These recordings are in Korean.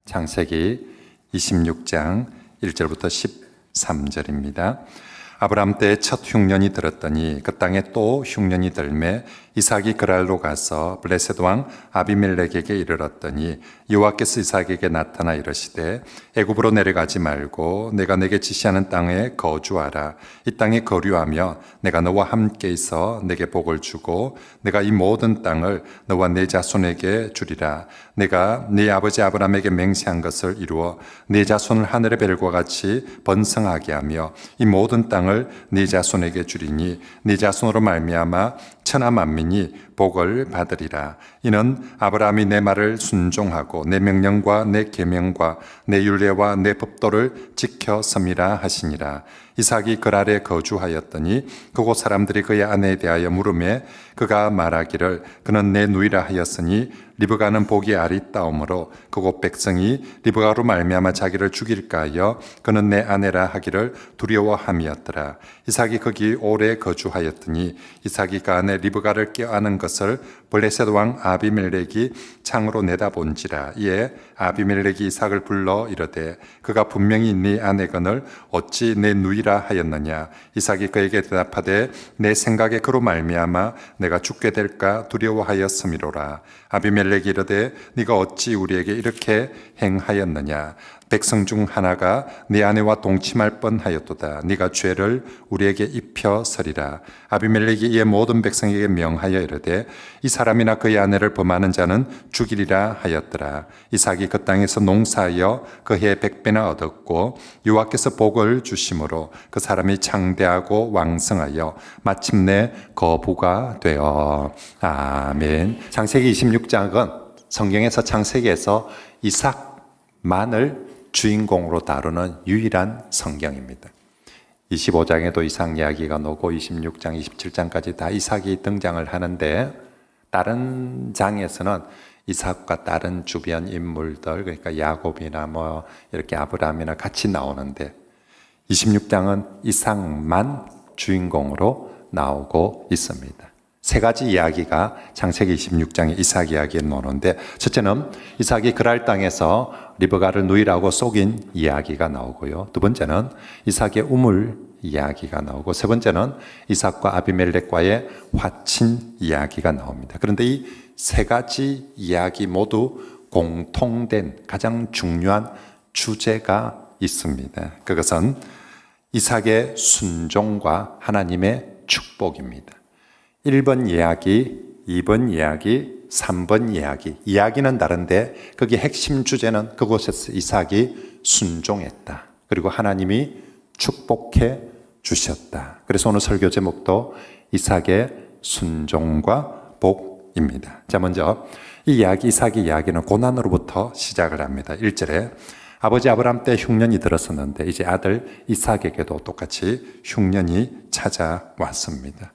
창세기 26장 1절부터 13절입니다. 아브라함 때에 첫 흉년이 들었더니 그 땅에 또 흉년이 들매 이삭이 그랄로 가서 블레셋 왕 아비멜렉에게 이르렀더니 여호와께서 이삭에게 나타나 이르시되 애굽으로 내려가지 말고 내가 내게 지시하는 땅에 거주하라. 이 땅에 거류하며 내가 너와 함께 있어 내게 복을 주고 내가 이 모든 땅을 너와 네 자손에게 주리라. 내가 네 아버지 아브라함에게 맹세한 것을 이루어 네 자손을 하늘의 별과 같이 번성하게 하며 이 모든 땅을 네 자손에게 주리니 네 자손으로 말미암아 천하 만민이 복을 받으리라. 이는 아브라함이 내 말을 순종하고 내 명령과 내 계명과 내 율례와 내 법도를 지켰음이라 하시니라. 이삭이 그랄에 거주하였더니 그곳 사람들이 그의 아내에 대하여 물으매 그가 말하기를 그는 내 누이라 하였으니 리브가는 복이 아리따움으로 그곳 백성이 리브가로 말미암아 자기를 죽일까 하여 그는 내 아내라 하기를 두려워함이었더라. 이삭이 거기 오래 거주하였더니 이삭이 그 아내 리브가를 껴안은 것을 블레셋 왕 아비멜렉이 창으로 내다본지라. 이에 아비멜렉이 이삭을 불러 이르되 그가 분명히 네 아내건을 어찌 내 누이라 하였느냐. 이삭이 그에게 대답하되 내 생각에 그로 말미암아 내가 죽게 될까 두려워하였음이로라. 아비멜렉이 이르되 네가 어찌 우리에게 이렇게 행하였느냐. 백성 중 하나가 네 아내와 동침할 뻔하였도다. 네가 죄를 우리에게 입혀서리라. 아비멜렉이 이에 모든 백성에게 명하여 이르되 이 사람이나 그의 아내를 범하는 자는 죽이리라 하였더라. 이삭이 그 땅에서 농사하여 그 해 100배나 얻었고 여호와께서 복을 주심으로 그 사람이 장대하고 왕성하여 마침내 거부가 되어. 아멘. 창세기 26장은 성경에서 창세기에서 이삭만을 주인공으로 다루는 유일한 성경입니다. 25장에도 이삭 이야기가 나오고 26장, 27장까지 다 이삭이 등장을 하는데 다른 장에서는 이삭과 다른 주변 인물들, 그러니까 야곱이나 뭐 이렇게 아브라함이나 같이 나오는데 26장은 이삭만 주인공으로 나오고 있습니다. 세 가지 이야기가 창세기 26장의 이삭 이야기에 나오는데, 첫째는 이삭이 그랄 땅에서 리브가를 누이라고 속인 이야기가 나오고요. 두 번째는 이삭의 우물 이야기가 나오고, 세 번째는 이삭과 아비멜렉과의 화친 이야기가 나옵니다. 그런데 이 세 가지 이야기 모두 공통된 가장 중요한 주제가 있습니다. 그것은 이삭의 순종과 하나님의 축복입니다. 1번 이야기, 2번 이야기, 3번 이야기. 이야기는 다른데 거기 핵심 주제는 그곳에서 이삭이 순종했다. 그리고 하나님이 축복해 주셨다. 그래서 오늘 설교 제목도 이삭의 순종과 복입니다. 자, 먼저 이 이야기, 이삭의 이야기는 고난으로부터 시작을 합니다. 1절에 아버지 아브라함 때 흉년이 들었었는데 이제 아들 이삭에게도 똑같이 흉년이 찾아왔습니다.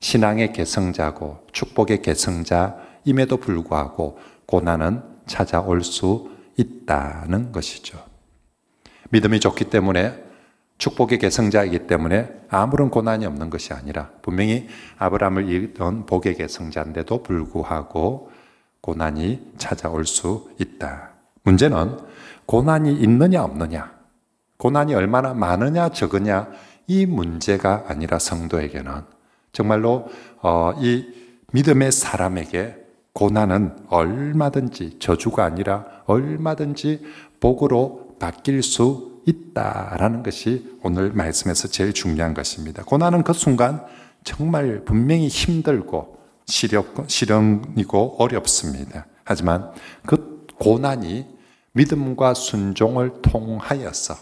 신앙의 계승자고 축복의 계승자임에도 불구하고 고난은 찾아올 수 있다는 것이죠. 믿음이 좋기 때문에 축복의 계승자이기 때문에 아무런 고난이 없는 것이 아니라 분명히 아브라함을 이끌던 복의 계승자인데도 불구하고 고난이 찾아올 수 있다. 문제는 고난이 있느냐 없느냐, 고난이 얼마나 많으냐 적으냐, 이 문제가 아니라 성도에게는 정말로 이 믿음의 사람에게 고난은 얼마든지 저주가 아니라 얼마든지 복으로 바뀔 수 있다라는 것이 오늘 말씀에서 제일 중요한 것입니다. 고난은 그 순간 정말 분명히 힘들고 시련이고 어렵습니다. 하지만 그 고난이 믿음과 순종을 통하여서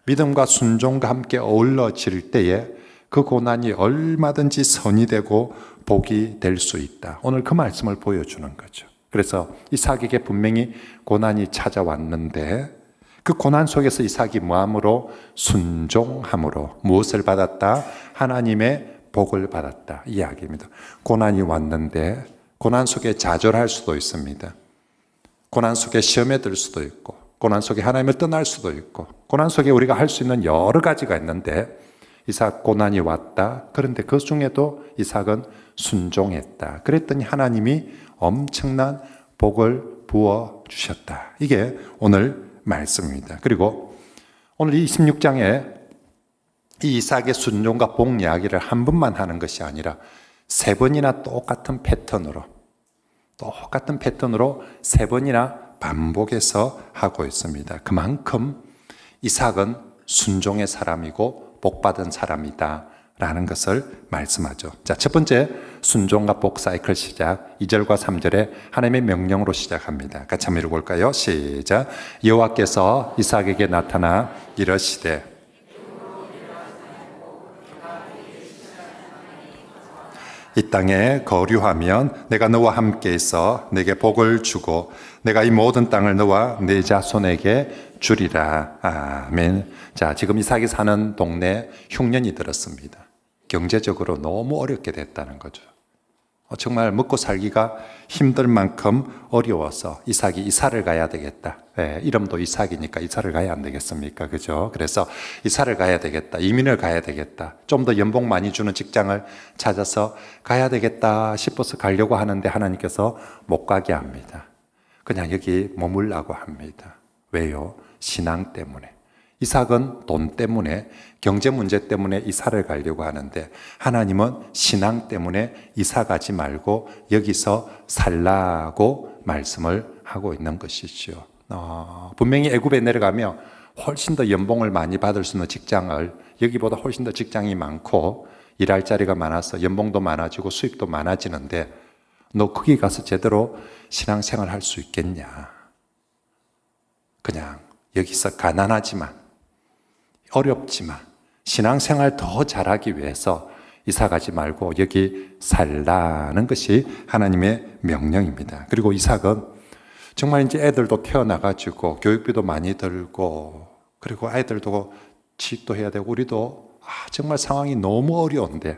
믿음과 순종과 함께 어우러질 때에 그 고난이 얼마든지 선이 되고 복이 될 수 있다. 오늘 그 말씀을 보여주는 거죠. 그래서 이삭에게 분명히 고난이 찾아왔는데 그 고난 속에서 이삭이 뭐함으로? 순종함으로. 무엇을 받았다? 하나님의 복을 받았다. 이 이야기입니다. 고난이 왔는데 고난 속에 좌절할 수도 있습니다. 고난 속에 시험에 들 수도 있고, 고난 속에 하나님을 떠날 수도 있고, 고난 속에 우리가 할 수 있는 여러 가지가 있는데 이삭 고난이 왔다. 그런데 그 중에도 이삭은 순종했다. 그랬더니 하나님이 엄청난 복을 부어 주셨다. 이게 오늘 말씀입니다. 그리고 오늘 26장에 이 이삭의 순종과 복 이야기를 한 번만 하는 것이 아니라 세 번이나 똑같은 패턴으로 세 번이나 반복해서 하고 있습니다. 그만큼 이삭은 순종의 사람이고 복받은 사람이다 라는 것을 말씀하죠. 자, 첫 번째 순종과 복 사이클 시작. 2절과 3절에 하나님의 명령으로 시작합니다. 같이 한번 읽어볼까요? 시작. 여호와께서 이삭에게 나타나 이르시되 이 땅에 거류하면 내가 너와 함께 있어 내게 복을 주고 내가 이 모든 땅을 너와 내 자손에게 주리라. 아멘. 자, 지금 이삭이 사는 동네 흉년이 들었습니다. 경제적으로 너무 어렵게 됐다는 거죠. 정말 먹고 살기가 힘들 만큼 어려워서 이삭이 이사를 가야 되겠다. 네, 이름도 이삭이니까 이사를 가야 안 되겠습니까? 그죠? 그래서 이사를 가야 되겠다. 이민을 가야 되겠다. 좀 더 연봉 많이 주는 직장을 찾아서 가야 되겠다 싶어서 가려고 하는데 하나님께서 못 가게 합니다. 그냥 여기 머물라고 합니다. 왜요? 신앙 때문에. 이삭은 돈 때문에, 경제 문제 때문에 이사를 가려고 하는데 하나님은 신앙 때문에 이사 가지 말고 여기서 살라고 말씀을 하고 있는 것이죠. 분명히 애굽에 내려가면 훨씬 더 연봉을 많이 받을 수 있는 직장을, 여기보다 훨씬 더 직장이 많고 일할 자리가 많아서 연봉도 많아지고 수입도 많아지는데 너 거기 가서 제대로 신앙생활 할 수 있겠냐? 그냥 여기서 가난하지만 어렵지만 신앙생활 더 잘하기 위해서 이사 가지 말고 여기 살라는 것이 하나님의 명령입니다. 그리고 이삭은 정말 이제 애들도 태어나가지고 교육비도 많이 들고 그리고 아이들도 취직도 해야 되고 우리도 정말 상황이 너무 어려운데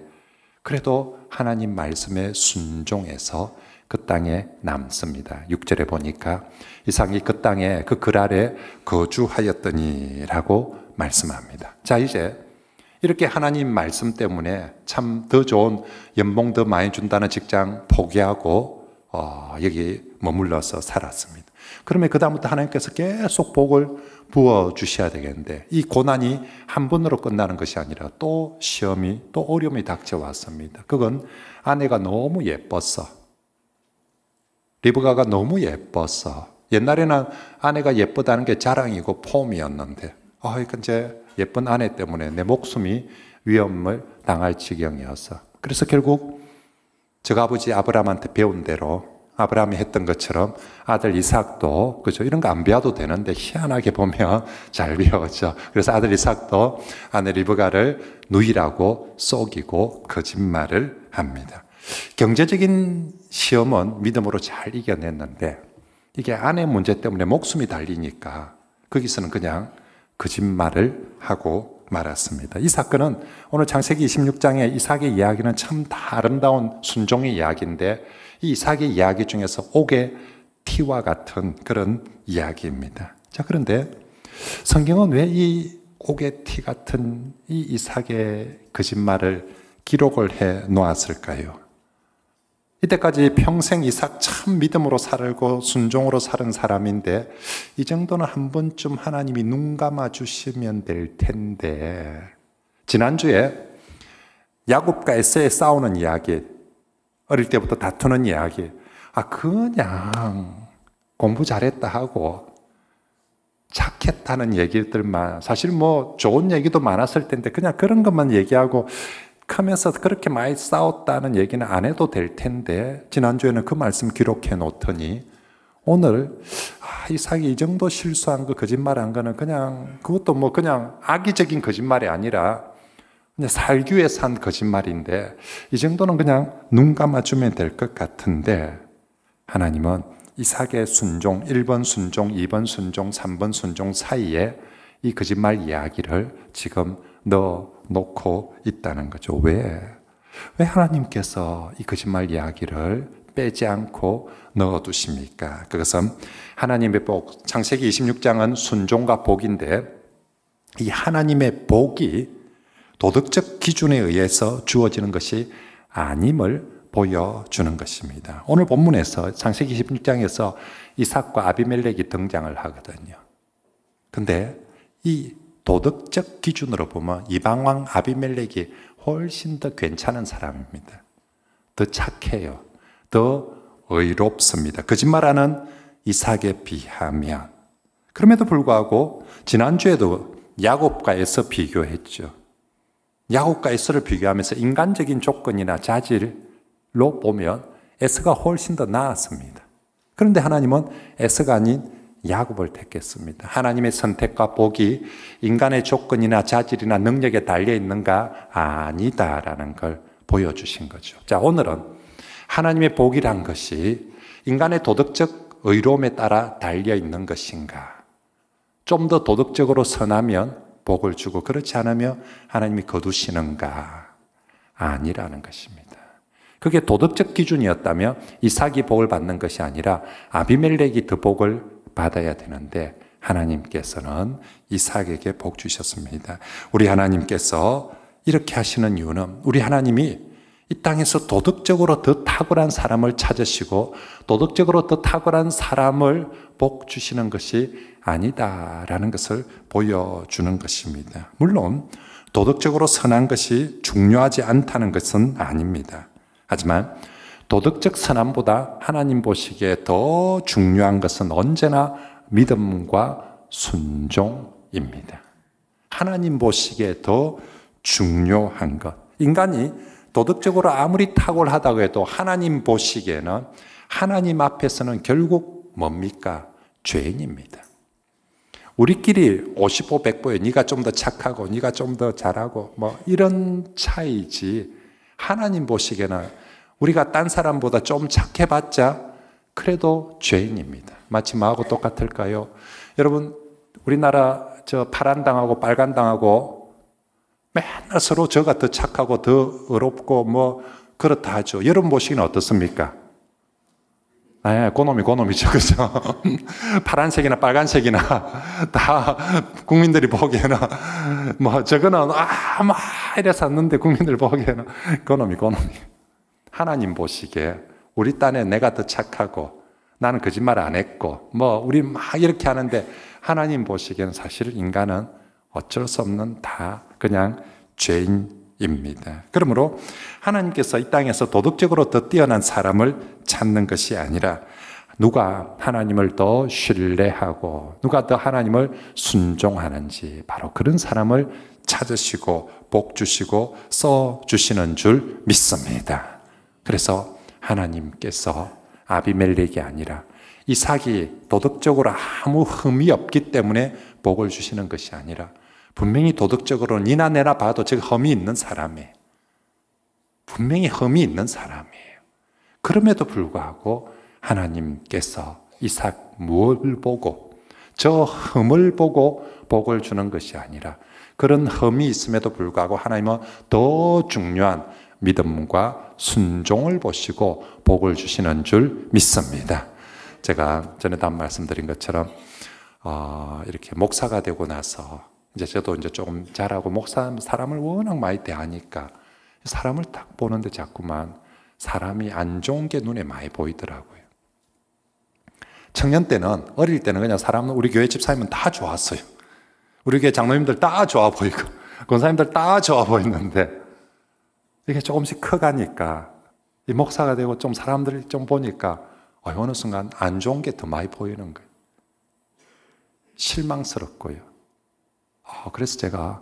그래도 하나님 말씀에 순종해서 그 땅에 남습니다. 6절에 보니까 이삭이 그 땅에 그 글 아래 거주하였더니라고 말씀합니다. 자, 이제 이렇게 하나님 말씀 때문에 참 더 좋은 연봉 더 많이 준다는 직장 포기하고 여기 머물러서 살았습니다. 그러면 그 다음부터 하나님께서 계속 복을 부어 주셔야 되겠는데 이 고난이 한 번으로 끝나는 것이 아니라 또 시험이 또 어려움이 닥쳐왔습니다. 그건 아내가 너무 예뻤어. 리브가가 너무 예뻤어. 옛날에는 아내가 예쁘다는 게 자랑이고 폼이었는데 이제 예쁜 아내 때문에 내 목숨이 위험을 당할 지경이었어. 그래서 결국 저 아버지 아브라함한테 배운 대로 아브라함이 했던 것처럼 아들 이삭도 그죠? 이런 거 안 배워도 되는데 희한하게 보면 잘 배웠죠. 그래서 아들 이삭도 아내 리브가를 누이라고 속이고 거짓말을 합니다. 경제적인 시험은 믿음으로 잘 이겨냈는데 이게 아내 문제 때문에 목숨이 달리니까 거기서는 그냥 거짓말을 하고 말았습니다. 이 사건은 오늘 창세기 26장의 이삭의 이야기는 참 다 아름다운 순종의 이야기인데 이 이삭의 이야기 중에서 옥의 티와 같은 그런 이야기입니다. 자, 그런데 성경은 왜 이 옥의 티 같은 이 이삭의 거짓말을 기록을 해 놓았을까요? 이때까지 평생 이삭 참 믿음으로 살고 순종으로 사는 사람인데 이 정도는 한 번쯤 하나님이 눈 감아 주시면 될 텐데 지난주에 야곱과 에서의 싸우는 이야기 어릴 때부터 다투는 이야기 그냥 공부 잘했다 하고 착했다는 얘기들만 사실 뭐 좋은 얘기도 많았을 텐데 그냥 그런 것만 얘기하고 크면서 그렇게 많이 싸웠다는 얘기는 안 해도 될 텐데 지난주에는 그 말씀 기록해 놓더니 오늘 이삭이 이 정도 실수한 거 거짓말한 거는 그냥 그것도 뭐 그냥 악의적인 거짓말이 아니라 그냥 살기 위해서 한 거짓말인데 이 정도는 그냥 눈 감아주면 될 것 같은데 하나님은 이삭의 순종 1번 순종, 2번 순종, 3번 순종 사이에 이 거짓말 이야기를 지금 넣어놓고 있다는 거죠. 왜 하나님께서 이 거짓말 이야기를 빼지 않고 넣어두십니까? 그것은 하나님의 복, 창세기 26장은 순종과 복인데 이 하나님의 복이 도덕적 기준에 의해서 주어지는 것이 아님을 보여주는 것입니다. 오늘 본문에서 창세기 16장에서 이삭과 아비멜렉이 등장을 하거든요. 근데 이 도덕적 기준으로 보면 이방왕 아비멜렉이 훨씬 더 괜찮은 사람입니다. 더 착해요. 더 의롭습니다. 거짓말하는 이삭에 비하면. 그럼에도 불구하고 지난주에도 야곱과 에서 비교했죠. 야곱과 에서를 비교하면서 인간적인 조건이나 자질로 보면 에서가 훨씬 더 나았습니다. 그런데 하나님은 에서가 아닌 야곱을 택했습니다. 하나님의 선택과 복이 인간의 조건이나 자질이나 능력에 달려 있는가? 아니다라는 걸 보여주신 거죠. 자, 오늘은 하나님의 복이란 것이 인간의 도덕적 의로움에 따라 달려 있는 것인가? 좀 더 도덕적으로 선하면 복을 주고 그렇지 않으면 하나님이 거두시는가? 아니라는 것입니다. 그게 도덕적 기준이었다면 이삭이 복을 받는 것이 아니라 아비멜렉이 더 복을 받아야 되는데 하나님께서는 이삭에게 복 주셨습니다. 우리 하나님께서 이렇게 하시는 이유는 우리 하나님이 이 땅에서 도덕적으로 더 탁월한 사람을 찾으시고 도덕적으로 더 탁월한 사람을 복 주시는 것이 아니다라는 것을 보여주는 것입니다. 물론 도덕적으로 선한 것이 중요하지 않다는 것은 아닙니다. 하지만 도덕적 선함보다 하나님 보시기에 더 중요한 것은 언제나 믿음과 순종입니다. 하나님 보시기에 더 중요한 것. 인간이 도덕적으로 아무리 탁월하다고 해도 하나님 보시기에는 하나님 앞에서는 결국 뭡니까? 죄인입니다. 우리끼리 50보 100보에 네가 좀 더 착하고 네가 좀 더 잘하고 뭐 이런 차이지 하나님 보시기에는 우리가 딴 사람보다 좀 착해봤자 그래도 죄인입니다. 마치 뭐하고 똑같을까요? 여러분 우리나라 저 파란당하고 빨간당하고 맨날 서로 저가 더 착하고 더 의롭고 뭐 그렇다 하죠. 여러분 보시기는 어떻습니까? 네, 그놈이죠. 그죠? 파란색이나 빨간색이나 다 국민들이 보기에는 뭐 저거는 뭐 이래서 샀는데 국민들 보기에는 그놈이. 하나님 보시기에 우리 딴에 내가 더 착하고 나는 거짓말 안 했고 뭐 우리 막 이렇게 하는데 하나님 보시기에는 사실 인간은 어쩔 수 없는 다 그냥 죄인입니다. 그러므로 하나님께서 이 땅에서 도덕적으로 더 뛰어난 사람을 찾는 것이 아니라 누가 하나님을 더 신뢰하고 누가 더 하나님을 순종하는지 바로 그런 사람을 찾으시고 복 주시고 써 주시는 줄 믿습니다. 그래서 하나님께서 아비멜렉이 아니라 이삭이 도덕적으로 아무 흠이 없기 때문에 복을 주시는 것이 아니라 분명히 도덕적으로 니나 내나 봐도 제가 흠이 있는 사람이에요. 분명히 흠이 있는 사람이에요. 그럼에도 불구하고 하나님께서 이삭 무엇을 보고 저 흠을 보고 복을 주는 것이 아니라 그런 흠이 있음에도 불구하고 하나님은 더 중요한 믿음과 순종을 보시고 복을 주시는 줄 믿습니다. 제가 전에도 한 말씀드린 것처럼 이렇게 목사가 되고 나서 이제 저도 이제 조금 잘하고 목사 사람을 워낙 많이 대하니까 사람을 딱 보는데 자꾸만 사람이 안 좋은 게 눈에 많이 보이더라고요. 청년 때는 어릴 때는 그냥 사람은 우리 교회 집사님은 다 좋았어요. 우리 교회 장로님들 다 좋아 보이고 권사님들 다 좋아 보이는데 이게 조금씩 커가니까 이 목사가 되고 좀 사람들이 좀 보니까 어느 순간 안 좋은 게 더 많이 보이는 거예요. 실망스럽고요. 그래서 제가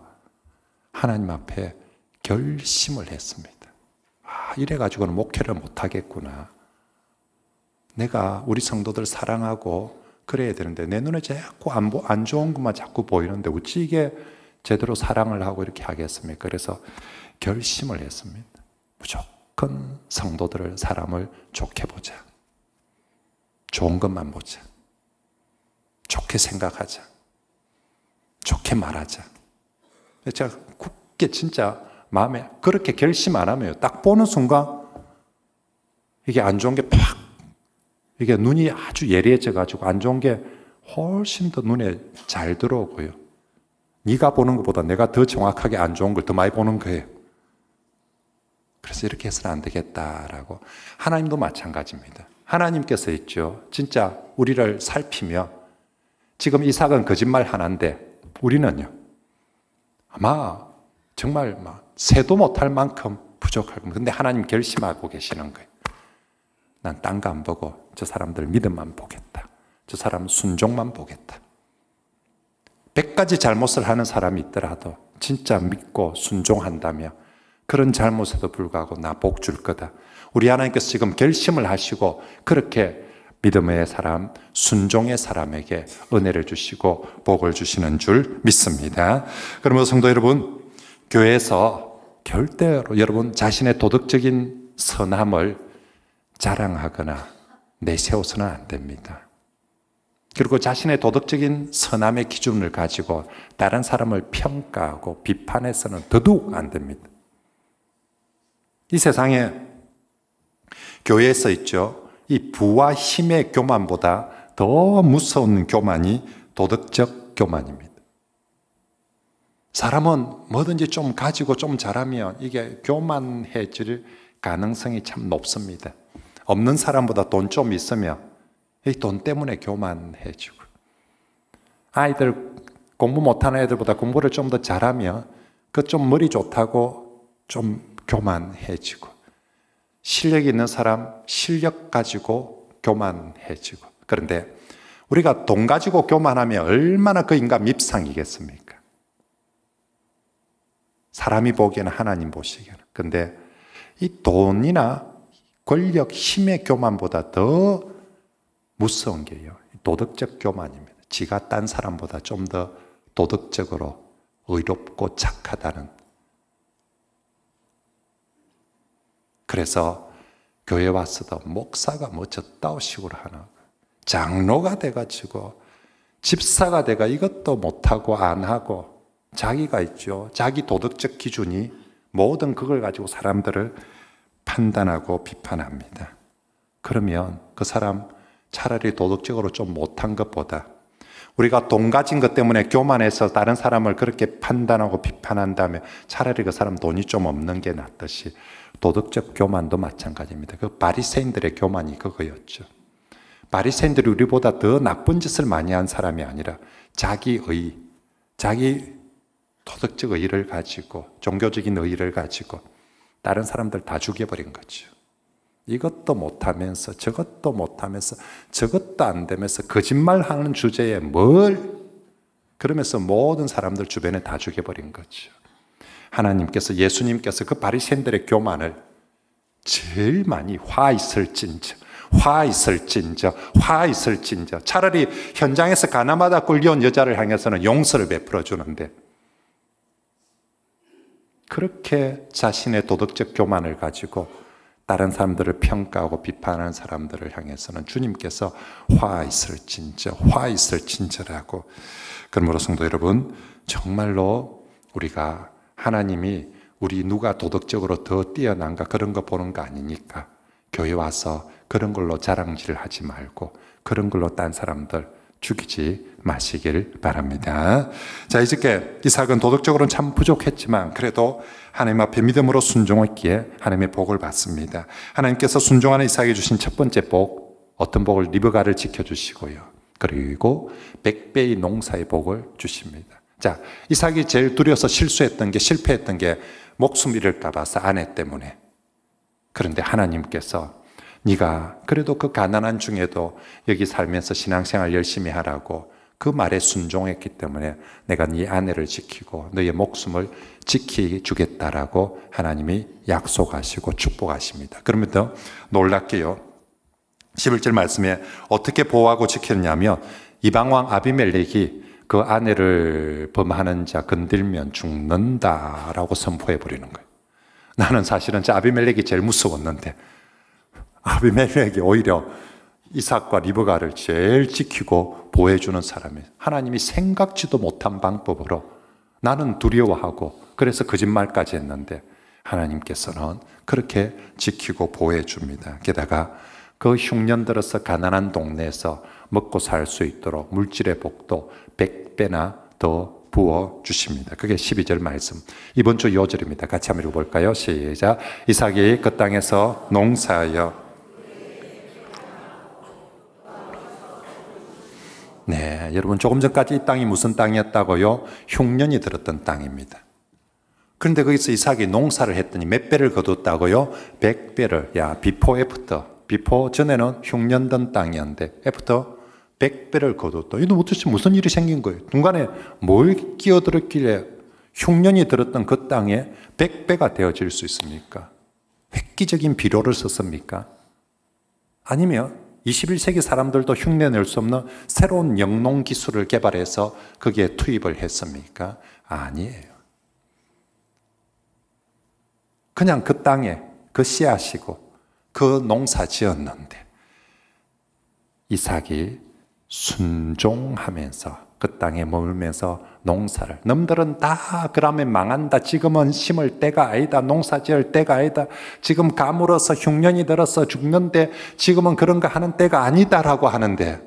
하나님 앞에 결심을 했습니다. 이래가지고는 목회를 못하겠구나. 내가 우리 성도들 사랑하고 그래야 되는데 내 눈에 자꾸 안 좋은 것만 자꾸 보이는데 어찌 이게 제대로 사랑을 하고 이렇게 하겠습니까? 그래서 결심을 했습니다. 무조건 성도들을 사람을 좋게 보자. 좋은 것만 보자. 좋게 생각하자. 좋게 말하자. 제가 굳게 진짜 마음에 그렇게 결심 안 하면 딱 보는 순간 이게 안 좋은 게 팍 이게 눈이 아주 예리해져 가지고 안 좋은 게 훨씬 더 눈에 잘 들어오고요. 네가 보는 것보다 내가 더 정확하게 안 좋은 걸 더 많이 보는 거예요. 그래서 이렇게 해서는 안 되겠다라고. 하나님도 마찬가지입니다. 하나님께서 있죠. 진짜 우리를 살피며 지금 이삭은 거짓말 하나인데 우리는요. 아마 정말 막 세도 못할 만큼 부족할 겁니다. 근데 하나님 결심하고 계시는 거예요. 난 딴 거 안 보고 저 사람들 믿음만 보겠다. 저 사람 순종만 보겠다. 100가지 잘못을 하는 사람이 있더라도 진짜 믿고 순종한다며 그런 잘못에도 불구하고 나 복 줄 거다. 우리 하나님께서 지금 결심을 하시고 그렇게 믿음의 사람, 순종의 사람에게 은혜를 주시고 복을 주시는 줄 믿습니다. 그러면 성도 여러분, 교회에서 절대로 여러분 자신의 도덕적인 선함을 자랑하거나 내세워서는 안 됩니다. 그리고 자신의 도덕적인 선함의 기준을 가지고 다른 사람을 평가하고 비판해서는 더더욱 안 됩니다. 이 세상에 교회에서 있죠. 이 부와 힘의 교만보다 더 무서운 교만이 도덕적 교만입니다. 사람은 뭐든지 좀 가지고 좀 잘하면 이게 교만해질 가능성이 참 높습니다. 없는 사람보다 돈 좀 있으면 이 돈 때문에 교만해지고, 아이들 공부 못하는 애들보다 공부를 좀 더 잘하면 그 좀 머리 좋다고 좀 교만해지고, 실력 있는 사람 실력 가지고 교만해지고. 그런데 우리가 돈 가지고 교만하면 얼마나 그 인간 밉상이겠습니까? 사람이 보기에는 하나님 보시기에는. 그런데 이 돈이나 권력, 힘의 교만보다 더 무서운 게요, 도덕적 교만입니다. 지가 딴 사람보다 좀 더 도덕적으로 의롭고 착하다는. 그래서 교회 와서도 목사가 뭐 저따오 식으로 하나, 장로가 돼가지고 집사가 돼가 이것도 못하고 안 하고, 자기가 있죠. 자기 도덕적 기준이 모든 그걸 가지고 사람들을 판단하고 비판합니다. 그러면 그 사람 차라리 도덕적으로 좀 못한 것보다, 우리가 돈 가진 것 때문에 교만해서 다른 사람을 그렇게 판단하고 비판한다면 차라리 그 사람 돈이 좀 없는 게 낫듯이 도덕적 교만도 마찬가지입니다. 그 바리새인들의 교만이 그거였죠. 바리새인들이 우리보다 더 나쁜 짓을 많이 한 사람이 아니라 자기 도덕적 의의를 가지고, 종교적인 의의를 가지고 다른 사람들 다 죽여버린 거죠. 이것도 못하면서 저것도 못하면서 저것도 안 되면서 거짓말하는 주제에 그러면서 모든 사람들 주변에 다 죽여버린 거죠. 하나님께서, 예수님께서 그 바리새인들의 교만을 제일 많이 화 있을진저 차라리 현장에서 가나마다 끌려온 여자를 향해서는 용서를 베풀어 주는데, 그렇게 자신의 도덕적 교만을 가지고 다른 사람들을 평가하고 비판하는 사람들을 향해서는 주님께서 화 있을진저라고. 그러므로 성도 여러분, 정말로 우리가 하나님이 우리 누가 도덕적으로 더 뛰어난가 그런 거 보는 거 아니니까 교회 와서 그런 걸로 자랑질을 하지 말고 그런 걸로 딴 사람들 죽이지 마시길 바랍니다. 자, 이제 이삭은 도덕적으로는 참 부족했지만 그래도 하나님 앞에 믿음으로 순종했기에 하나님의 복을 받습니다. 하나님께서 순종하는 이삭에게 주신 첫 번째 복, 어떤 복을? 리브가를 지켜주시고요. 그리고 100배의 농사의 복을 주십니다. 자, 이삭이 제일 두려워서 실패했던 게 목숨 잃을까 봐서 아내 때문에. 그런데 하나님께서 네가 그래도 그 가난한 중에도 여기 살면서 신앙생활 열심히 하라고 그 말에 순종했기 때문에 내가 네 아내를 지키고 너의 목숨을 지켜주겠다라고 하나님이 약속하시고 축복하십니다. 그러면 더 놀랍게요, 11절 말씀에 어떻게 보호하고 지켰냐면 이방왕 아비멜렉이 그 아내를 범하는 자 건들면 죽는다라고 선포해 버리는 거예요. 나는 사실은 저 아비멜렉이 제일 무서웠는데 아비멜렉이 오히려 이삭과 리브가를 제일 지키고 보호해주는 사람이에요. 하나님이 생각지도 못한 방법으로 나는 두려워하고 그래서 거짓말까지 했는데 하나님께서는 그렇게 지키고 보호해줍니다. 게다가 그 흉년 들어서 가난한 동네에서 먹고 살 수 있도록 물질의 복도 100배나 더 부어 주십니다. 그게 12절 말씀. 이번 주 요절입니다. 같이 한번 읽어볼까요? 시작. 이삭이 그 땅에서 농사하여. 네, 여러분 조금 전까지 이 땅이 무슨 땅이었다고요? 흉년이 들었던 땅입니다. 그런데 거기서 이삭이 농사를 했더니 몇 배를 거뒀다고요? 100배를. 야, 비포 애프터. 비포 전에는 흉년 든 땅이었는데 애프터 100배를 거뒀다. 이거 도대체 무슨 일이 생긴 거예요? 중간에 뭘 끼어들었길래 흉년이 들었던 그 땅에 100배가 되어질 수 있습니까? 획기적인 비료를 썼습니까? 아니면 21세기 사람들도 흉내낼 수 없는 새로운 영농 기술을 개발해서 거기에 투입을 했습니까? 아니에요. 그냥 그 땅에 그 씨앗이고 그 농사 지었는데 이삭이 순종하면서 그 땅에 머물면서 농사를, 남들은 다 그러면 망한다, 지금은 심을 때가 아니다, 농사 지을 때가 아니다, 지금 가물어서 흉년이 들어서 죽는데 지금은 그런 거 하는 때가 아니다라고 하는데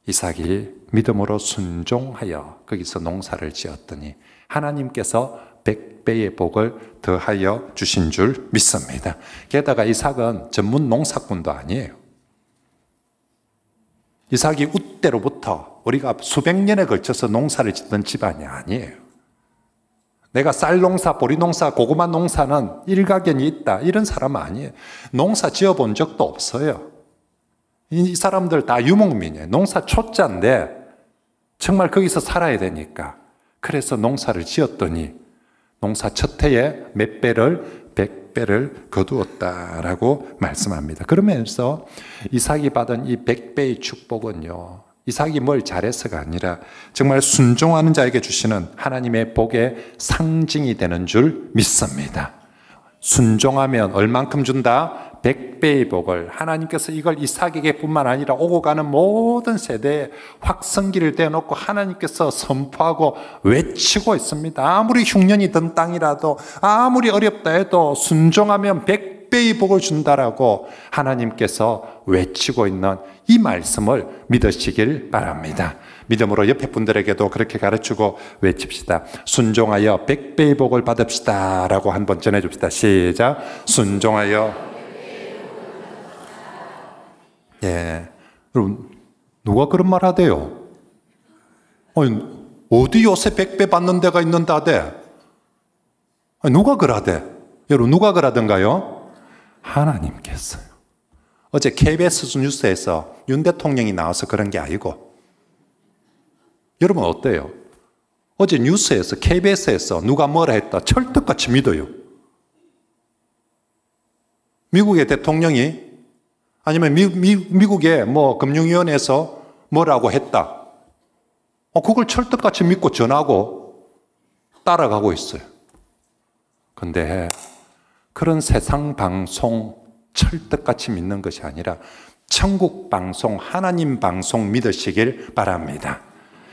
이삭이 믿음으로 순종하여 거기서 농사를 지었더니 하나님께서 100배의 복을 더하여 주신 줄 믿습니다. 게다가 이삭은 전문 농사꾼도 아니에요. 이삭이 우때로부터 우리가 수백 년에 걸쳐서 농사를 짓던 집안이 아니에요. 내가 쌀 농사, 보리 농사, 고구마 농사는 일가견이 있다, 이런 사람은 아니에요. 농사 지어본 적도 없어요. 이 사람들 다 유목민이에요. 농사 초짜인데 정말 거기서 살아야 되니까. 그래서 농사를 지었더니 농사 첫 해에 몇 배를, 100배를 거두었다라고 말씀합니다. 그러면서 이삭이 받은 이 100배의 축복은요, 이삭이 뭘 잘해서가 아니라 정말 순종하는 자에게 주시는 하나님의 복의 상징이 되는 줄 믿습니다. 순종하면 얼만큼 준다? 100배의 복을. 하나님께서 이걸 이삭에게 뿐만 아니라 오고 가는 모든 세대에 확성기를 대놓고 하나님께서 선포하고 외치고 있습니다. 아무리 흉년이 든 땅이라도, 아무리 어렵다 해도 순종하면 100배의 복을 준다라고 하나님께서 외치고 있는 이 말씀을 믿으시길 바랍니다. 믿음으로 옆에 분들에게도 그렇게 가르치고 외칩시다. 순종하여 100배의 복을 받읍시다 라고 한번 전해줍시다. 시작. 순종하여. 예, 여러분 누가 그런 말 하대요? 아니, 어디 요새 100배 받는 데가 있는데 하대? 아니, 누가 그러대? 여러분 누가 그러던가요? 하나님께서요. 어제 KBS 뉴스에서 윤 대통령이 나와서 그런 게 아니고, 여러분 어때요? 어제 뉴스에서 KBS에서 누가 뭐라 했다 철떡같이 믿어요. 미국의 대통령이 아니면 미국의 뭐 금융위원회에서 뭐라고 했다, 그걸 철떡같이 믿고 전하고 따라가고 있어요. 근데 그런 세상 방송 철떡같이 믿는 것이 아니라 천국 방송, 하나님 방송 믿으시길 바랍니다.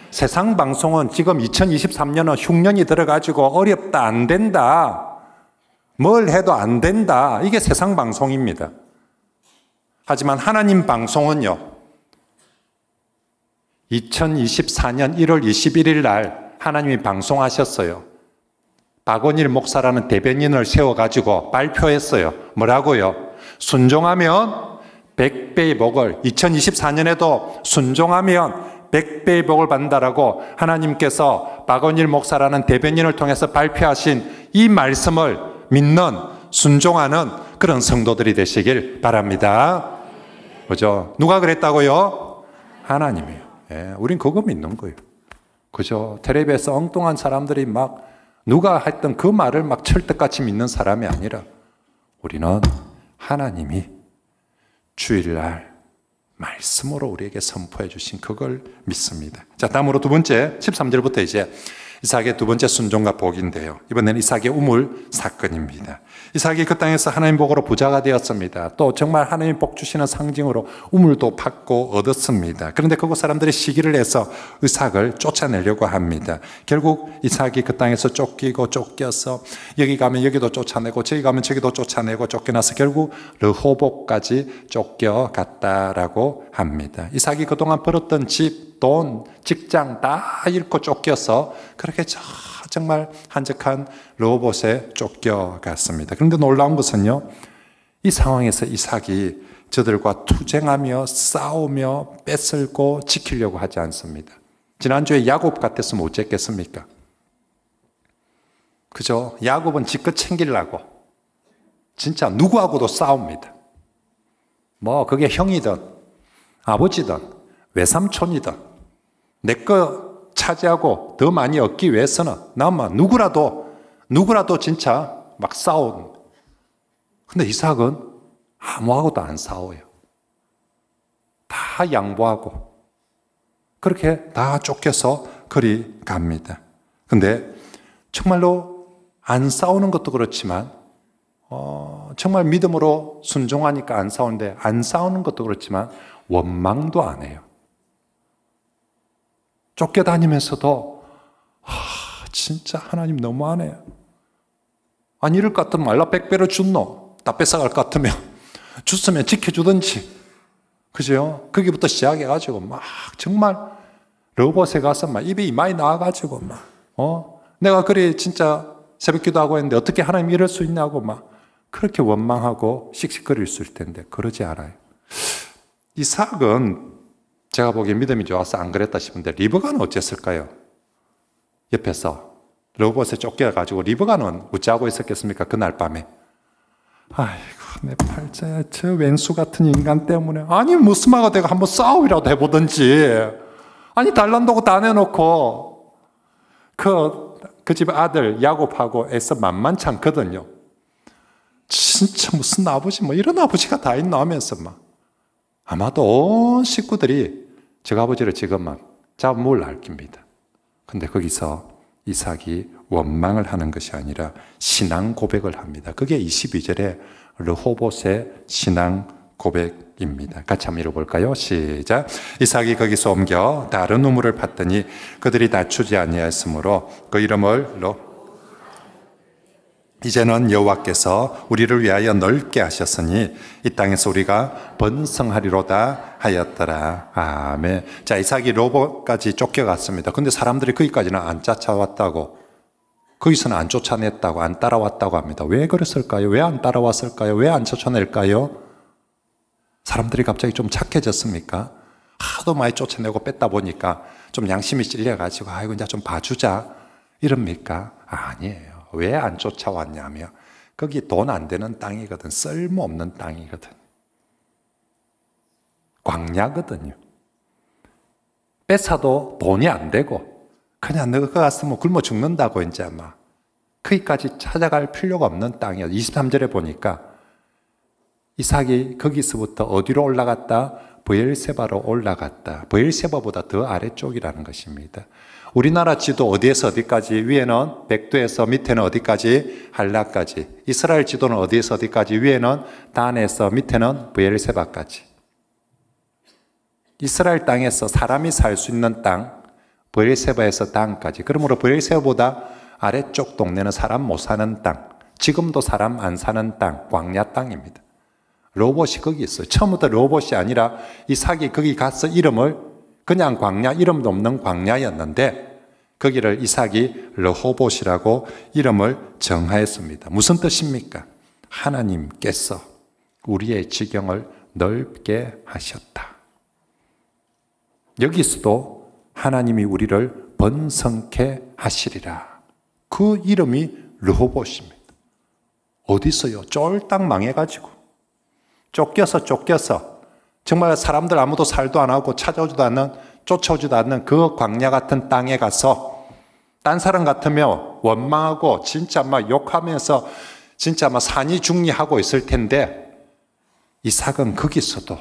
세상 방송은 지금 2023년은 흉년이 들어가지고 어렵다, 안 된다, 뭘 해도 안 된다, 이게 세상 방송입니다. 하지만 하나님 방송은요, 2024년 1월 21일 날 하나님이 방송하셨어요. 박원일 목사라는 대변인을 세워가지고 발표했어요. 뭐라고요? 순종하면 100배의 복을, 2024년에도 순종하면 100배의 복을 받는다라고 하나님께서 박원일 목사라는 대변인을 통해서 발표하신 이 말씀을 믿는, 순종하는 그런 성도들이 되시길 바랍니다. 그죠? 누가 그랬다고요? 하나님이에요. 예, 우린 그거 믿는 거예요. 그죠? 텔레비에서 엉뚱한 사람들이 막 누가 했던 그 말을 막 철떡같이 믿는 사람이 아니라 우리는 하나님이 주일날 말씀으로 우리에게 선포해 주신 그걸 믿습니다. 자, 다음으로 두 번째 13절부터 이제 이삭의 두 번째 순종과 복인데요. 이번에는 이삭의 우물 사건입니다. 이삭이 그 땅에서 하나님 복으로 부자가 되었습니다. 또 정말 하나님 복 주시는 상징으로 우물도 받고 얻었습니다. 그런데 그곳 사람들이 시기를 해서 이삭을 쫓아내려고 합니다. 결국 이삭이 그 땅에서 쫓기고 쫓겨서 여기 가면 여기도 쫓아내고 저기 가면 저기도 쫓아내고 쫓겨나서 결국 르호복까지 쫓겨갔다라고 합니다. 이삭이 그동안 벌었던 집, 집, 돈, 직장 다 잃고 쫓겨서 그렇게 정말 한적한 르호봇에 쫓겨갔습니다. 그런데 놀라운 것은요, 이 상황에서 이삭이 저들과 투쟁하며 싸우며 뺏을고 지키려고 하지 않습니다. 지난주에 야곱 같았으면 어쨌겠습니까? 그죠? 야곱은 지껏 챙기려고 진짜 누구하고도 싸웁니다. 뭐 그게 형이든 아버지든 외삼촌이든 내 거 차지하고 더 많이 얻기 위해서는 나만 누구라도 진짜 막 싸운. 근데 이삭은 아무하고도 안 싸워요. 다 양보하고 그렇게 다 쫓겨서 그리 갑니다. 근데 정말로 안 싸우는 것도 그렇지만 정말 믿음으로 순종하니까 안 싸우는데 안 싸우는 것도 그렇지만 원망도 안 해요. 쫓겨다니면서도 진짜 하나님 너무하네. 아니 이럴 것 같으면 말라 백배로 줬노. 다 뺏어갈 것 같으면 줬으면 지켜주든지. 그죠? 거기부터 시작해가지고 막 정말 르호봇에 가서 막 입이 많이 나와가지고 막 내가 그래 진짜 새벽 기도하고 했는데 어떻게 하나님 이럴 수 있냐고 막 그렇게 원망하고 씩씩거릴 수 있을 텐데 그러지 않아요. 이삭은 제가 보기에 믿음이 좋아서 안 그랬다 싶은데 리브가는 어땠을까요? 옆에서 르호봇에 쫓겨가지고 리브가는 어찌하고 있었겠습니까? 그날 밤에 아이고 내 팔자야 저 왼수 같은 인간 때문에 아니 무슨 말가 내가 한번 싸움이라도 해보든지 아니 달란다고 다 내놓고 그 집 아들 야곱하고 애써 만만치 않거든요. 진짜 무슨 아버지 뭐 이런 아버지가 다 있나 하면서 막 아마도 온 식구들이 저 아버지를 지금 막 잡물 날깁니다. 근데 거기서 이삭이 원망을 하는 것이 아니라 신앙 고백을 합니다. 그게 22절에 르호봇의 신앙 고백입니다. 같이 한번 읽어볼까요? 시작. 이삭이 거기서 옮겨 다른 우물을 팠더니 그들이 다추지 아니하였으므로 그 이름을 이제는 여호와께서 우리를 위하여 넓게 하셨으니 이 땅에서 우리가 번성하리로다 하였더라. 아멘. 자, 이삭이 르호봇까지 쫓겨갔습니다. 근데 사람들이 거기까지는 안 쫓아왔다고, 거기서는 안 쫓아냈다고, 안 따라왔다고 합니다. 왜 그랬을까요? 왜 안 따라왔을까요? 왜 안 쫓아낼까요? 사람들이 갑자기 좀 착해졌습니까? 하도 많이 쫓아내고 뺐다 보니까 좀 양심이 찔려가지고 아이고 이제 좀 봐주자 이럽니까? 아니에요. 왜 안 쫓아왔냐면 거기 돈 안 되는 땅이거든. 쓸모없는 땅이거든. 광야거든요. 뺏어도 돈이 안 되고 그냥 너가 갔으면 굶어 죽는다고 이제 아마 거기까지 찾아갈 필요가 없는 땅이에요. 23절에 보니까 이삭이 거기서부터 어디로 올라갔다? 브엘세바로 올라갔다. 브엘세바보다 더 아래쪽이라는 것입니다. 우리나라 지도 어디에서 어디까지? 위에는 백두에서 밑에는 어디까지? 할라까지. 이스라엘 지도는 어디에서 어디까지? 위에는 단에서 밑에는 브엘세바까지. 이스라엘 땅에서 사람이 살 수 있는 땅, 브엘세바에서 단까지. 그러므로 브엘세바보다 아래쪽 동네는 사람 못 사는 땅, 지금도 사람 안 사는 땅, 광야 땅입니다. 르호봇이 거기 있어요. 처음부터 르호봇이 아니라 이삭이 거기 가서 이름을 그냥 광야, 이름도 없는 광야였는데 거기를 이삭이 르호봇이라고 이름을 정하였습니다. 무슨 뜻입니까? 하나님께서 우리의 지경을 넓게 하셨다. 여기서도 하나님이 우리를 번성케 하시리라. 그 이름이 르호봇입니다. 어디서요? 쫄딱 망해가지고 쫓겨서 정말 사람들 아무도 살도 안 하고 찾아오지도 않는, 쫓아오지도 않는 그 광야 같은 땅에 가서 딴 사람 같으면 원망하고 진짜 막 욕하면서 진짜 막 산이 중리하고 있을 텐데 이삭은 거기서도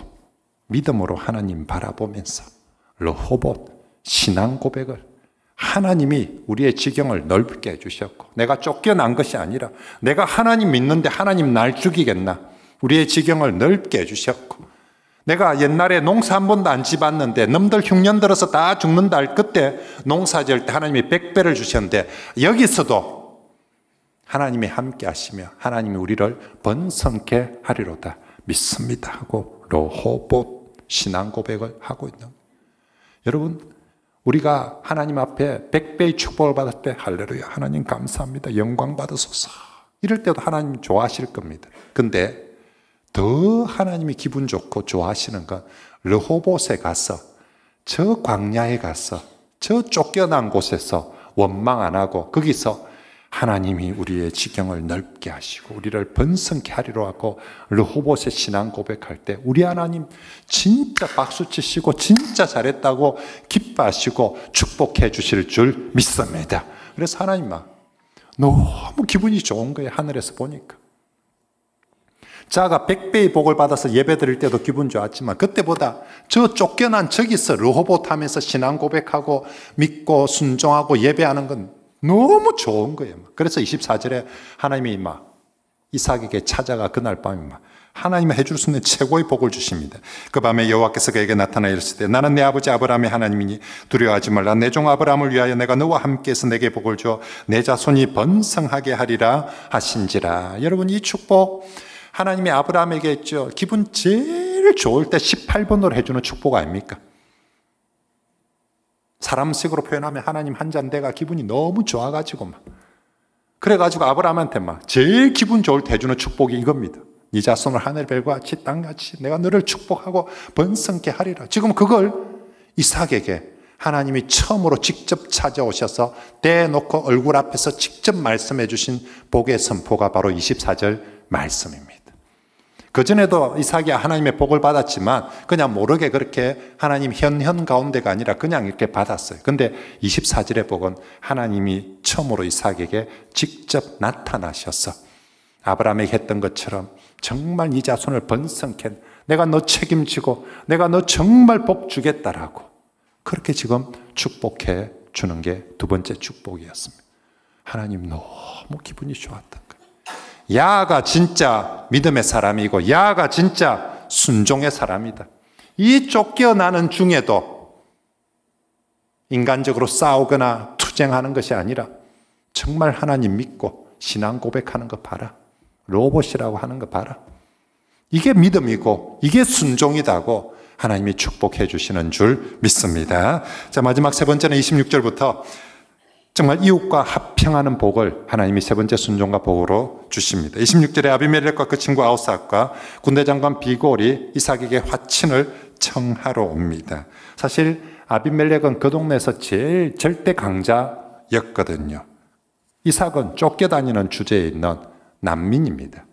믿음으로 하나님 바라보면서 르호봇 신앙 고백을 하나님이 우리의 지경을 넓게 해주셨고 내가 쫓겨난 것이 아니라 내가 하나님 믿는데 하나님 날 죽이겠나? 우리의 지경을 넓게 해주셨고 내가 옛날에 농사 한 번도 안 지봤는데 놈들 흉년 들어서 다 죽는다 할 그때 농사 지을 때 하나님이 100배를 주셨는데 여기서도 하나님이 함께 하시며 하나님이 우리를 번성케 하리로다 믿습니다 하고 르호봇 신앙 고백을 하고 있는 거예요. 여러분, 우리가 하나님 앞에 100배의 축복을 받을 때 할렐루야, 하나님 감사합니다, 영광 받으소서, 이럴 때도 하나님 좋아하실 겁니다. 근데 더 하나님이 기분 좋고 좋아하시는 건 르호봇에 가서, 저 광야에 가서, 저 쫓겨난 곳에서 원망 안 하고 거기서 하나님이 우리의 지경을 넓게 하시고 우리를 번성케 하리로 하고 르호봇의 신앙 고백할 때 우리 하나님 진짜 박수 치시고 진짜 잘했다고 기뻐하시고 축복해 주실 줄 믿습니다. 그래서 하나님 막 너무 기분이 좋은 거예요. 하늘에서 보니까. 자가 100배의 복을 받아서 예배 드릴 때도 기분 좋았지만 그때보다 저 쫓겨난 저기서 르호봇 하면서 신앙 고백하고 믿고 순종하고 예배하는 건 너무 좋은 거예요. 그래서 24절에 하나님이 막 이삭에게 찾아가 그날 밤에 막 하나님이 해줄 수 있는 최고의 복을 주십니다. 그 밤에 여호와께서 그에게 나타나 이르시되 나는 내 아버지 아브라함의 하나님이니 두려워하지 말라. 내 종 아브라함을 위하여 내가 너와 함께해서 내게 복을 줘 내 자손이 번성하게 하리라 하신지라. 여러분, 이 축복 하나님이 아브라함에게 했죠. 기분 제일 좋을 때 18번으로 해주는 축복 아닙니까? 사람식으로 표현하면 하나님 한 잔대가 기분이 너무 좋아가지고 막 그래가지고 아브라함한테 막 제일 기분 좋을 때 해주는 축복이 이겁니다. 네 자손을 하늘별과 같이 땅같이 내가 너를 축복하고 번성케 하리라. 지금 그걸 이삭에게 하나님이 처음으로 직접 찾아오셔서 대놓고 얼굴 앞에서 직접 말씀해 주신 복의 선포가 바로 24절 말씀입니다. 그전에도 이삭이 하나님의 복을 받았지만 그냥 모르게 그렇게 하나님 현현 가운데가 아니라 그냥 이렇게 받았어요. 근데 24절의 복은 하나님이 처음으로 이삭에게 직접 나타나셔서 아브라함에게 했던 것처럼 정말 이 자손을 번성케 내가 너 책임지고 내가 너 정말 복 주겠다라고 그렇게 지금 축복해 주는 게 두 번째 축복이었습니다. 하나님 너무 기분이 좋았던 야가 진짜 믿음의 사람이고 야가 진짜 순종의 사람이다. 이 쫓겨나는 중에도 인간적으로 싸우거나 투쟁하는 것이 아니라 정말 하나님 믿고 신앙 고백하는 거 봐라. 로봇이라고 하는 거 봐라. 이게 믿음이고 이게 순종이다고 하나님이 축복해 주시는 줄 믿습니다. 자, 마지막 세 번째는 26절부터 정말 이웃과 합평하는 복을 하나님이 세 번째 순종과 복으로 주십니다. 26절에 아비멜렉과 그 친구 아우삭과 군대장관 비골이 이삭에게 화친을 청하러 옵니다. 사실 아비멜렉은 그 동네에서 제일 절대 강자였거든요. 이삭은 쫓겨다니는 주제에 있는 난민입니다.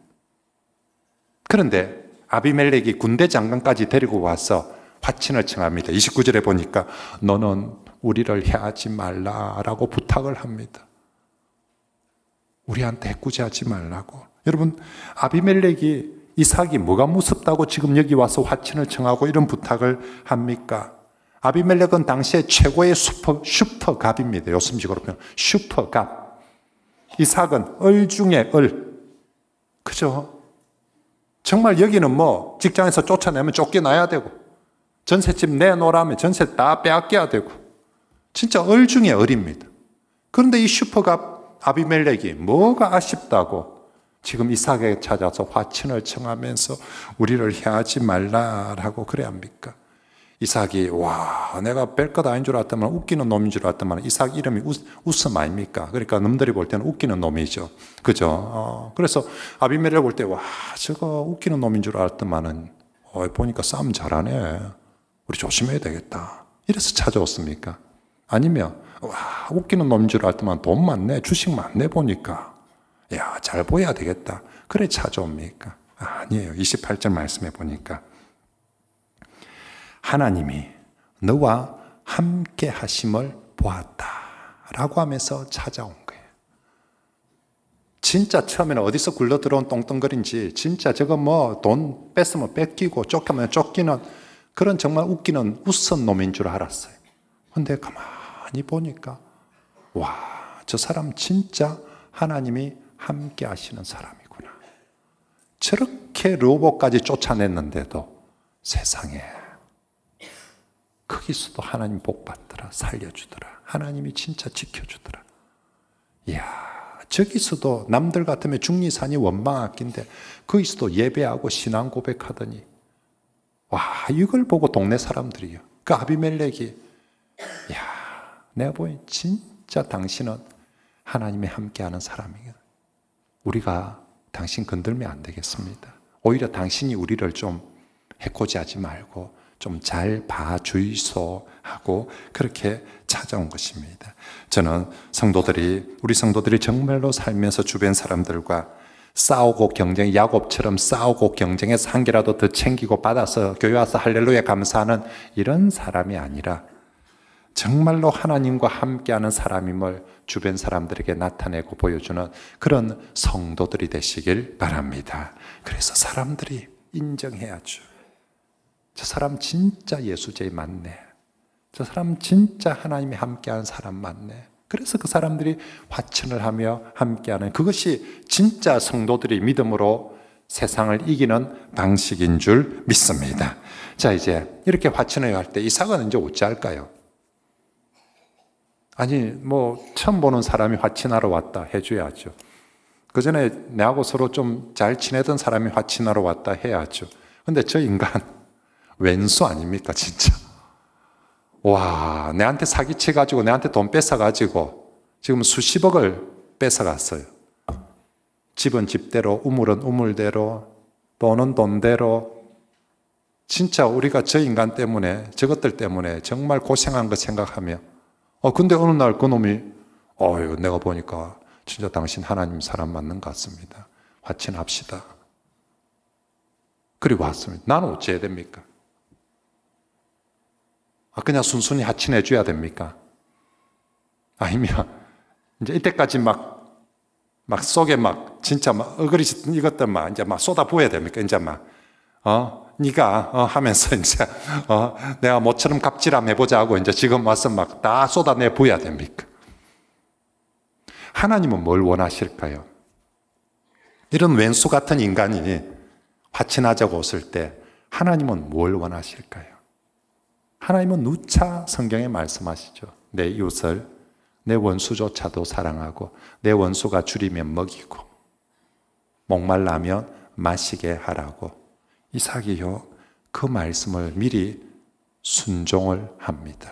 그런데 아비멜렉이 군대장관까지 데리고 와서 화친을 청합니다. 29절에 보니까 너는 우리를 해하지 말라라고 부탁을 합니다. 우리한테 해꾸지하지 말라고. 여러분, 아비멜렉이 이삭이 뭐가 무섭다고 지금 여기 와서 화친을 청하고 이런 부탁을 합니까? 아비멜렉은 당시에 최고의 슈퍼갑입니다. 요즘식으로 표현 슈퍼갑. 이삭은 을 중에 을. 그죠? 정말 여기는 뭐 직장에서 쫓아내면 쫓겨나야 되고 전셋집 내놓으라면 전세 다 빼앗겨야 되고 진짜 을 중에 을입니다. 그런데 이 슈퍼갑 아비멜렉이 뭐가 아쉽다고 지금 이삭에게 찾아서 화친을 청하면서 우리를 해하지 말라라고 그래 합니까? 이삭이 와 내가 별것 아닌 줄 알았더만 웃기는 놈인 줄 알았더만 이삭 이름이 웃음 아닙니까? 그러니까 놈들이 볼 때는 웃기는 놈이죠. 그죠? 그래서 아비멜렉 볼 때 와 저거 웃기는 놈인 줄 알았더만은 보니까 싸움 잘하네. 우리 조심해야 되겠다. 이래서 찾아왔습니까? 아니면 와 웃기는 놈인 줄 알았더만 돈 많네 주식 많네 보니까 야 잘 보여야 되겠다 그래 찾아옵니까? 아니에요. 28절 말씀해 보니까 하나님이 너와 함께 하심을 보았다 라고 하면서 찾아온 거예요. 진짜 처음에는 어디서 굴러 들어온 똥덩거리인지 진짜 저거 뭐 돈 뺐으면 뺏기고 쫓기면 쫓기는 그런 정말 웃기는 웃선 놈인 줄 알았어요. 근데 가만히 보니까 와, 저 사람 진짜 하나님이 함께 하시는 사람이구나. 저렇게 로봇까지 쫓아냈는데도 세상에 거기서도 하나님 복 받더라. 살려주더라. 하나님이 진짜 지켜주더라. 이야, 저기서도 남들 같으면 중리산이 원망학기인데 거기서도 예배하고 신앙 고백하더니 와, 이걸 보고 동네 사람들이요. 그 아비멜렉이 내가 보니 진짜 당신은 하나님이 함께하는 사람이야. 우리가 당신 건들면 안 되겠습니다. 오히려 당신이 우리를 좀 해코지하지 말고 좀 잘 봐주이소 하고 그렇게 찾아온 것입니다. 저는 우리 성도들이 정말로 살면서 주변 사람들과 싸우고 경쟁, 야곱처럼 싸우고 경쟁해서 한 개라도 더 챙기고 받아서 교회 와서 할렐루야 감사하는 이런 사람이 아니라 정말로 하나님과 함께하는 사람임을 주변 사람들에게 나타내고 보여주는 그런 성도들이 되시길 바랍니다. 그래서 사람들이 인정해야죠. 저 사람 진짜 예수제의 맞네. 저 사람 진짜 하나님이 함께하는 사람 맞네. 그래서 그 사람들이 화친을 하며 함께하는 그것이 진짜 성도들이 믿음으로 세상을 이기는 방식인 줄 믿습니다. 자, 이제 이렇게 화친을 할 때 이삭은 이제 어찌할까요? 아니, 처음 보는 사람이 화친하러 왔다 해줘야죠. 그 전에 내하고 서로 좀 잘 지내던 사람이 화친하러 왔다 해야죠. 근데 저 인간 왼수 아닙니까, 진짜? 와, 내한테 사기쳐가지고 내한테 돈 뺏어가지고 지금 수십억을 뺏어갔어요. 집은 집대로, 우물은 우물대로, 돈은 돈대로. 진짜 우리가 저 인간 때문에, 저것들 때문에 정말 고생한 거 생각하며 근데 어느 날 그놈이 내가 보니까 진짜 당신 하나님 사람 맞는 것 같습니다. 화친합시다. 그리고 왔습니다. 나는 어찌해야 됩니까? 그냥 순순히 화친해 줘야 됩니까? 아니면 이제 이때까지 막 속에 진짜 어그리지 이것들 이제 쏟아 부어야 됩니까? 이제 네가 하면서 이제 내가 모처럼 갑질함 해보자 하고 이제 지금 와서 다 쏟아내 부어야 됩니까? 하나님은 뭘 원하실까요? 이런 왼수 같은 인간이 화친하자고 왔을 때 하나님은 뭘 원하실까요? 하나님은 누차 성경에 말씀하시죠. 내 이웃을 내 원수조차도 사랑하고 내 원수가 줄이면 먹이고 목말라면 마시게 하라고. 이삭이요, 그 말씀을 미리 순종을 합니다.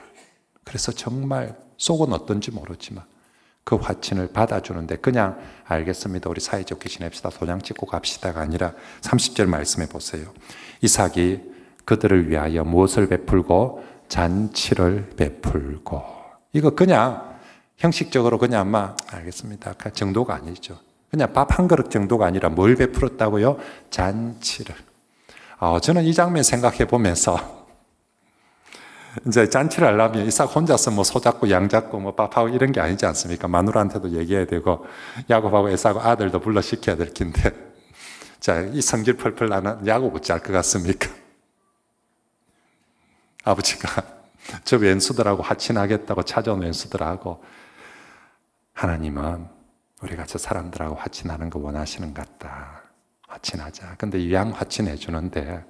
그래서 정말 속은 어떤지 모르지만 그 화친을 받아주는데 그냥 알겠습니다, 우리 사이좋게 지냅시다, 도장 찍고 갑시다가 아니라 30절 말씀해 보세요. 이삭이 그들을 위하여 무엇을 베풀고 잔치를 베풀고. 이거 그냥 형식적으로 그냥 알겠습니다 정도가 아니죠. 그냥 밥 한 그릇 정도가 아니라 뭘 베풀었다고요? 잔치를. 저는 이 장면 생각해 보면서 이제 잔치를 하려면 이삭 혼자서 소 잡고 양 잡고 밥하고 이런 게 아니지 않습니까? 마누라한테도 얘기해야 되고 야곱하고 에사고 아들도 불러 시켜야 될 텐데, 자, 이 성질 펄펄 나는 야곱 어찌 할 것 같습니까? 아버지가 저 왼수들하고 화친하겠다고 찾아온 왼수들하고, 하나님은 우리가 저 사람들하고 화친하는 거 원하시는 것 같다. 화친하자. 근데 이왕 화친해 주는데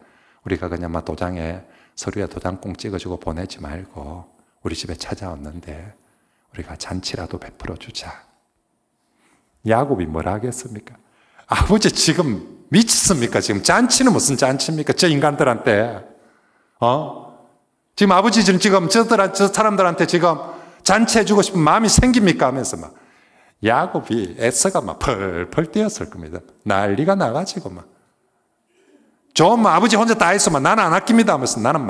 우리가 그냥 도장에 서류에 도장 꽁 찍어주고 보내지 말고 우리 집에 찾아왔는데 우리가 잔치라도 베풀어 주자. 야곱이 뭐라 하겠습니까? 아버지 지금 미쳤습니까? 지금 잔치는 무슨 잔치입니까? 저 인간들한테. 지금 아버지 지금 저 사람들한테 지금 잔치해주고 싶은 마음이 생깁니까? 하면서 야곱이 에서가 펄펄 뛰었을 겁니다. 난리가 나가지고 좀 아버지 혼자 다 했어. 나는 안 아낍니다 하면서 나는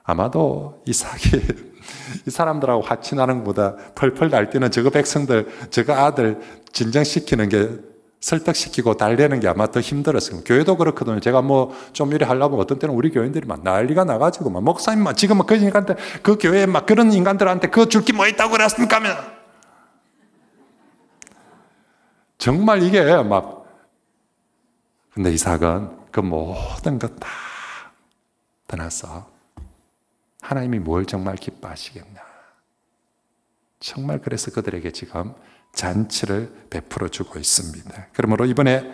아마도 이삭이 이 사람들하고 화친하는 것보다 펄펄 날뛰는 저거 백성들, 저거 아들 진정시키는 게, 설득시키고 달래는 게 아마 더 힘들었어요. 교회도 그렇거든요. 제가 좀 이래 하려면 어떤 때는 우리 교인들이 난리가 나가지고 목사님 지금 그 인간한테, 그 교회에 그런 인간들한테 그 줄 게 뭐 있다고 그랬습니까? 하면 정말 이게 근데 이삭은 그 모든 것 다 떠나서 하나님이 뭘 정말 기뻐하시겠나. 정말 그래서 그들에게 지금 잔치를 베풀어 주고 있습니다. 그러므로 이번에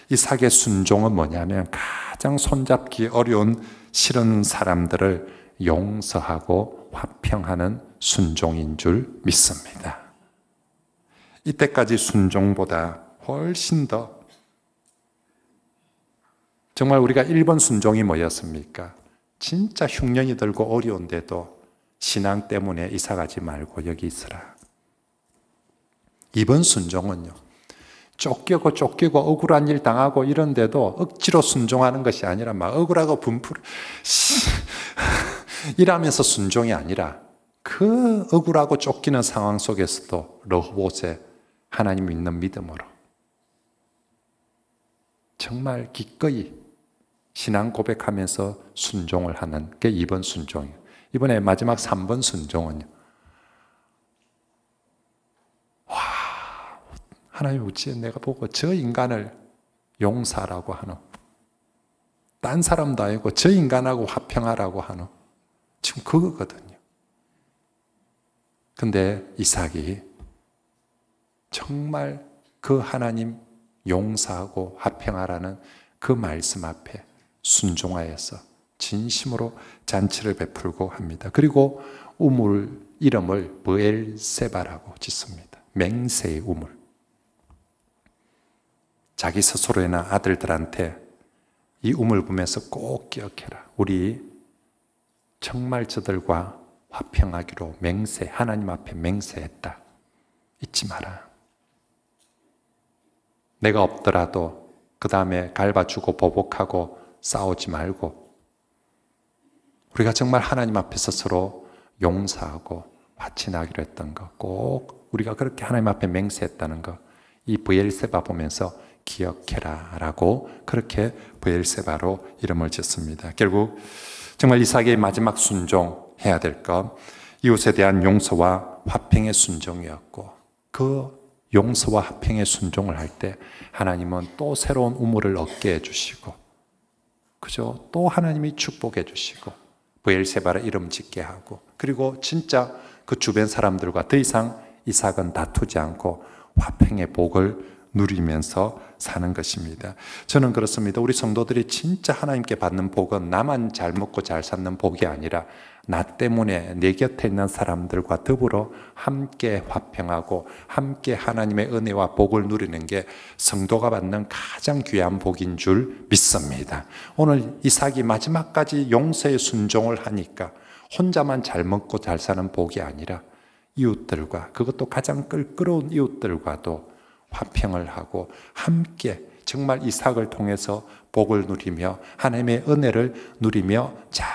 이삭의 순종은 뭐냐면 가장 손잡기 어려운 싫은 사람들을 용서하고 화평하는 순종인 줄 믿습니다. 이때까지 순종보다 훨씬 더, 정말 우리가 1번 순종이 뭐였습니까? 진짜 흉년이 들고 어려운데도 신앙 때문에 이사 가지 말고 여기 있으라. 2번 순종은요, 쫓기고 억울한 일 당하고 이런데도 억지로 순종하는 것이 아니라 막 억울하고 분풀 이라면서 순종이 아니라 그 억울하고 쫓기는 상황 속에서도 르호봇에 하나님 믿는 믿음으로 정말 기꺼이 신앙 고백하면서 순종을 하는 게 2번 순종이에요. 이번에 마지막 3번 순종은요, 하나님 어찌 내가 보고 저 인간을 용서하라고 하노? 딴 사람도 아니고 저 인간하고 화평하라고 하노? 지금 그거거든요. 근데 이삭이 정말 그 하나님 용서하고 화평하라는 그 말씀 앞에 순종하여서 진심으로 잔치를 베풀고 합니다. 그리고 우물 이름을 브엘세바라고 짓습니다. 맹세의 우물. 자기 스스로나 아들들한테 이 우물 보면서 꼭 기억해라. 우리 정말 저들과 화평하기로 맹세, 하나님 앞에 맹세했다. 잊지 마라. 내가 없더라도 그 다음에 갈바주고 보복하고 싸우지 말고 우리가 정말 하나님 앞에서 서로 용서하고 화친하기로 했던 거, 꼭 우리가 그렇게 하나님 앞에 맹세했다는 거, 이 브엘세바 보면서 기억해라 라고 그렇게 브엘세바로 이름을 짓습니다. 결국 정말 이삭의 마지막 순종해야 될 것, 이웃에 대한 용서와 화평의 순종이었고, 그 용서와 화평의 순종을 할 때 하나님은 또 새로운 우물을 얻게 해주시고, 그죠? 또 하나님이 축복해 주시고 브엘세바를 이름 짓게 하고, 그리고 진짜 그 주변 사람들과 더 이상 이삭은 다투지 않고 화평의 복을 누리면서 사는 것입니다. 저는 그렇습니다. 우리 성도들이 진짜 하나님께 받는 복은 나만 잘 먹고 잘 사는 복이 아니라 나 때문에 내 곁에 있는 사람들과 더불어 함께 화평하고 함께 하나님의 은혜와 복을 누리는 게 성도가 받는 가장 귀한 복인 줄 믿습니다. 오늘 이삭이 마지막까지 용서의 순종을 하니까 혼자만 잘 먹고 잘 사는 복이 아니라 이웃들과, 그것도 가장 껄끄러운 이웃들과도 화평을 하고 함께 정말 이삭을 통해서 복을 누리며 하나님의 은혜를 누리며 잘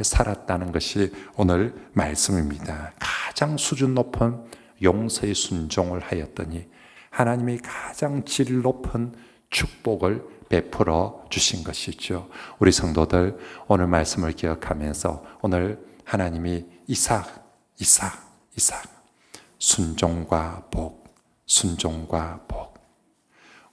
살았다는 것이 오늘 말씀입니다. 가장 수준 높은 용서의 순종을 하였더니 하나님이 가장 질 높은 축복을 베풀어 주신 것이죠. 우리 성도들 오늘 말씀을 기억하면서 오늘 하나님이 이삭 순종과 복, 순종과 복,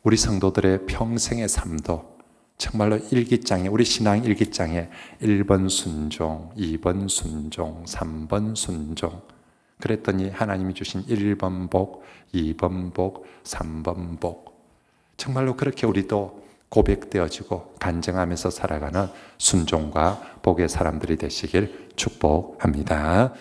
우리 성도들의 평생의 삶도 정말로 일기장에, 우리 신앙 일기장에 1번 순종, 2번 순종, 3번 순종, 그랬더니 하나님이 주신 1번 복, 2번 복, 3번 복, 정말로 그렇게 우리도 고백되어지고 간증하면서 살아가는 순종과 복의 사람들이 되시길 축복합니다.